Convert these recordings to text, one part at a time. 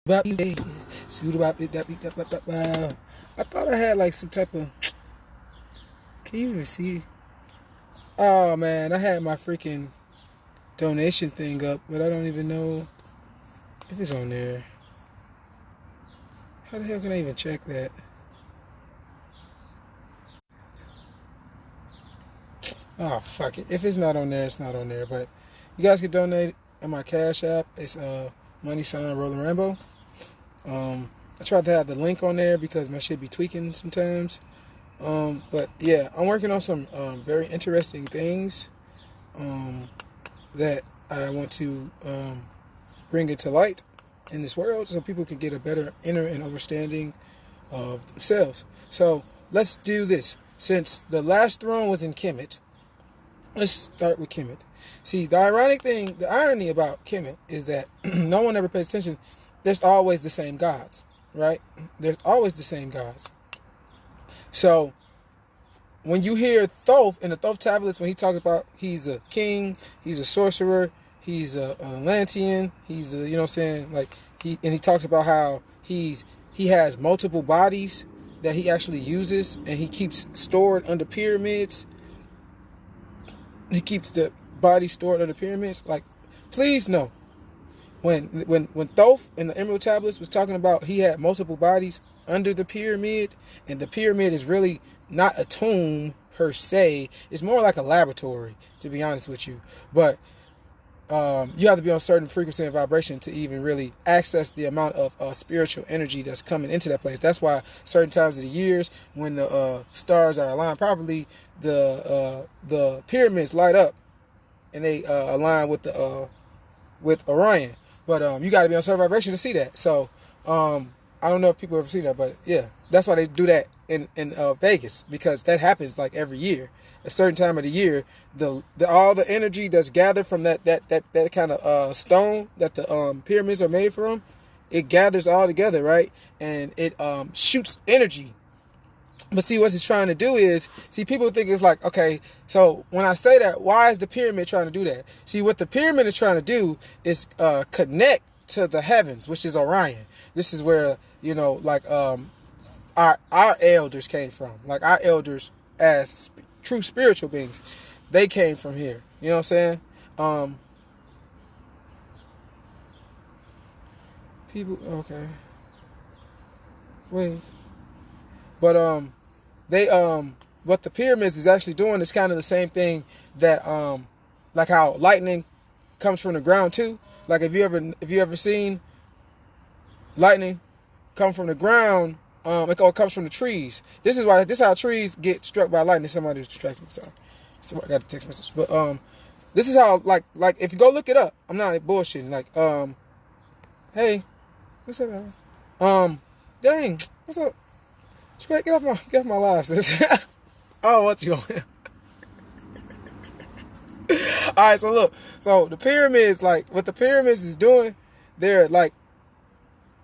I thought I had like some type of. Can you even see? Oh man, I had my freaking donation thing up, but I don't even know if it's on there. How the hell can I even check that? Oh fuck it. If it's not on there, it's not on there. But you guys can donate in my Cash App. It's money sign Rolling Rambo. I tried to have the link on there because my shit be tweaking sometimes. But yeah, I'm working on some very interesting things that I want to bring into light in this world so people can get a better inner and understanding of themselves. So let's do this. Since the last throne was in Kemet, let's start with Kemet. See, the irony about Kemet is that no one ever pays attention. There's always the same gods, right? There's always the same gods. So when you hear Thoth in the Thoth tablets, when he talks about he's a king, he's a sorcerer, he's an Atlantean, he's a, you know what I'm saying, like he talks about how he has multiple bodies that he actually uses, and he keeps stored under pyramids. He keeps the body stored under pyramids. Like, please know, when Thoth in the Emerald Tablets was talking about he had multiple bodies under the pyramid, and the pyramid is really not a tomb per se. It's more like a laboratory, to be honest with you. But you have to be on a certain frequency and vibration to even really access the amount of spiritual energy that's coming into that place. That's why certain times of the years when the stars are aligned properly, the pyramids light up and they align with the with Orion. But you got to be on a certain vibration to see that. So I don't know if people ever see that, but yeah, that's why they do that in Vegas, because that happens like every year. A certain time of the year, the all the energy that's gathered from that kind of stone that the pyramids are made from, it gathers all together, right? And it shoots energy. But see, what it's trying to do is, see, people think it's like, okay, so when I say that, why is the pyramid trying to do that? See, what the pyramid is trying to do is connect to the heavens, which is Orion. This is where, you know, like our elders came from. Like our elders as true spiritual beings, they came from here. You know what I'm saying? People, okay. Wait. But they what the pyramids is actually doing is kind of the same thing that like how lightning comes from the ground too. Like if you ever seen lightning come from the ground, it comes from the trees. This is how trees get struck by lightning. Somebody was distracted. So I got a text message. But this is how like if you go look it up, I'm not bullshitting. Like hey, what's up, man? Dang, what's up? Get off my live, sis. Oh, what you want? Alright, so look. So the pyramids, like what the pyramids is doing, they're like,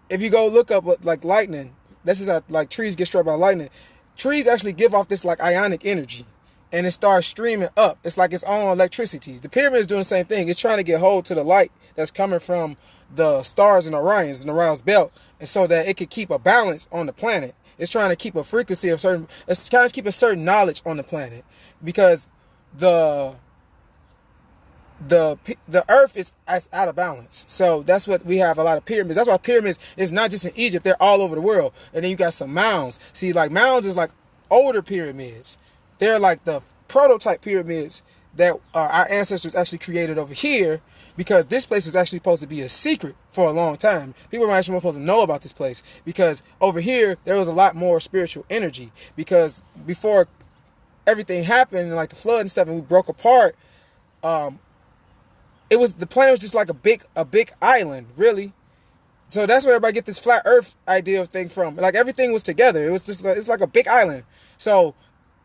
if you go look up what like lightning, this is how like trees get struck by lightning. Trees actually give off this like ionic energy, and it starts streaming up. It's like its own electricity. The pyramid is doing the same thing. It's trying to get hold to the light that's coming from the stars and Orion's belt, and so that it could keep a balance on the planet. It's trying to keep a frequency of certain. It's trying to keep a certain knowledge on the planet, because the earth is out of balance. So that's what we have a lot of pyramids. That's why pyramids is not just in Egypt, they're all over the world. And then you got some mounds. See, like mounds is like older pyramids. They're like the prototype pyramids that our ancestors actually created over here, because this place was actually supposed to be a secret for a long time. People were actually supposed to know about this place, because over here there was a lot more spiritual energy, because before everything happened, like the flood and stuff, and we broke apart, the planet was just like a big island, really. So that's where everybody get this flat Earth idea of thing from. Like everything was together. It was just it's like a big island. So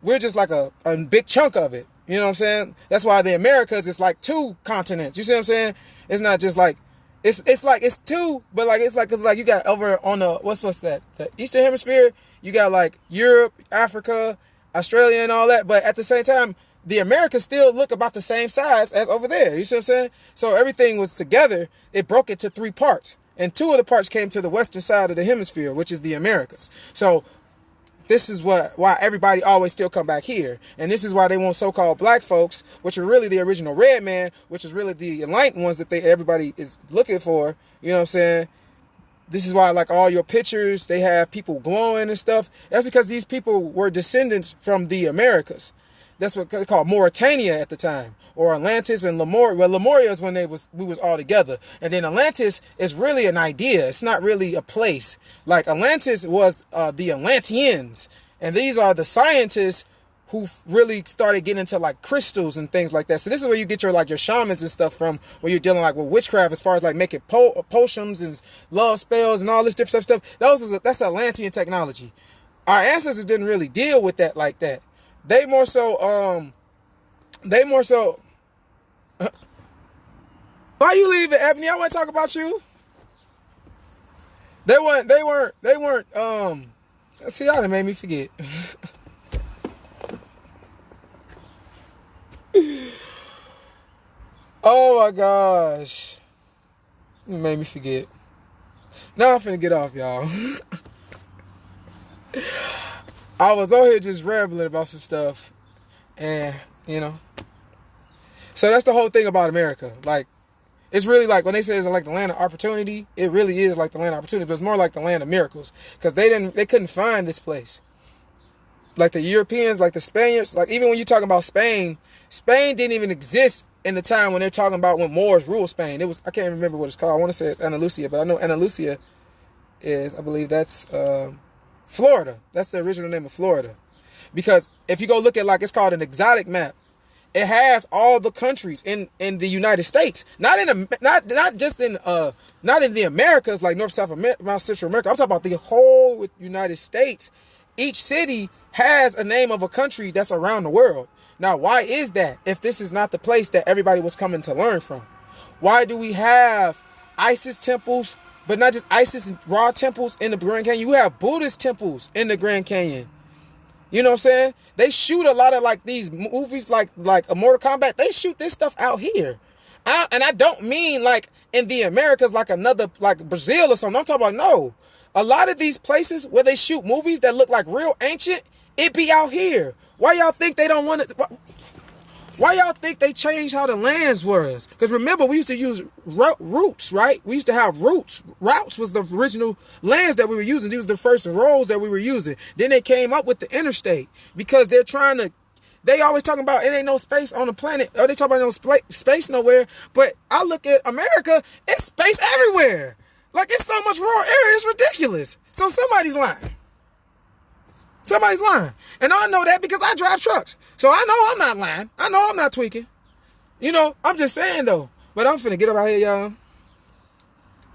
we're just like a big chunk of it. You know what I'm saying? That's why the Americas is like two continents. You see what I'm saying? It's not just like it's like it's two, but like it's like you got over on the what's that? The Eastern Hemisphere. You got like Europe, Africa, Australia, and all that. But at the same time, the Americas still look about the same size as over there. You see what I'm saying? So everything was together. It broke it to three parts. and 2 of the parts came to the western side of the hemisphere, which is the Americas. So this is why everybody always still come back here. And this is why they want so-called black folks, which are really the original red man, which is really the enlightened ones that everybody is looking for. You know what I'm saying? This is why, like, all your pictures, they have people glowing and stuff. That's because these people were descendants from the Americas. That's what they called Mauritania at the time, or Atlantis and Lemuria. Well, Lemuria is when we was all together, and then Atlantis is really an idea. It's not really a place. Like, Atlantis was the Atlanteans, and these are the scientists who really started getting into like crystals and things like that. So this is where you get your like your shamans and stuff from, where you're dealing like with witchcraft as far as like making potions and love spells and all this different stuff. That's Atlantean technology. Our ancestors didn't really deal with that like that. They more so why you leaving, Ebony? I want to talk about you. They weren't see, y'all done made me forget. Oh my gosh. You made me forget. Now I'm finna get off, y'all. I was over here just rambling about some stuff. And, you know. So that's the whole thing about America. Like, it's really like, when they say it's like the land of opportunity, it really is like the land of opportunity, but it's more like the land of miracles. Because they couldn't find this place. Like the Europeans, like the Spaniards, like even when you're talking about Spain, Spain didn't even exist in the time when they're talking about when Moors ruled Spain. It was, I can't remember what it's called. I want to say it's Andalusia, but I know Andalusia is, I believe that's Florida. That's the original name of Florida. Because if you go look at, like, it's called an exotic map. It has all the countries in the United States, not just in the Americas, like North, South America, Central America. I'm talking about the whole United States. Each city has a name of a country that's around the world. Now, why is that if this is not the place that everybody was coming to learn from? Why do we have Isis temples, but not just Isis and Ra temples in the Grand Canyon? You have Buddhist temples in the Grand Canyon. You know what I'm saying? They shoot a lot of like these movies like a Mortal Kombat. They shoot this stuff out here. And I don't mean like in the Americas, like another, like Brazil or something. I'm talking about, no. A lot of these places where they shoot movies that look like real ancient, it be out here. Why y'all think they don't want to? Why y'all think they changed how the lands was? Because remember, we used to use routes, right? We used to have routes. Routes was the original lands that we were using. These were the first roads that we were using. Then they came up with the interstate because they're trying to, they always talking about it ain't no space on the planet. Or they talk about no space nowhere. But I look at America, it's space everywhere. Like, it's so much rural area, it's ridiculous. So somebody's lying. Somebody's lying. And I know that because I drive trucks. So I know I'm not lying. I know I'm not tweaking. You know, I'm just saying though. But I'm finna get up out here, y'all.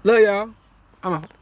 Love y'all. I'm out.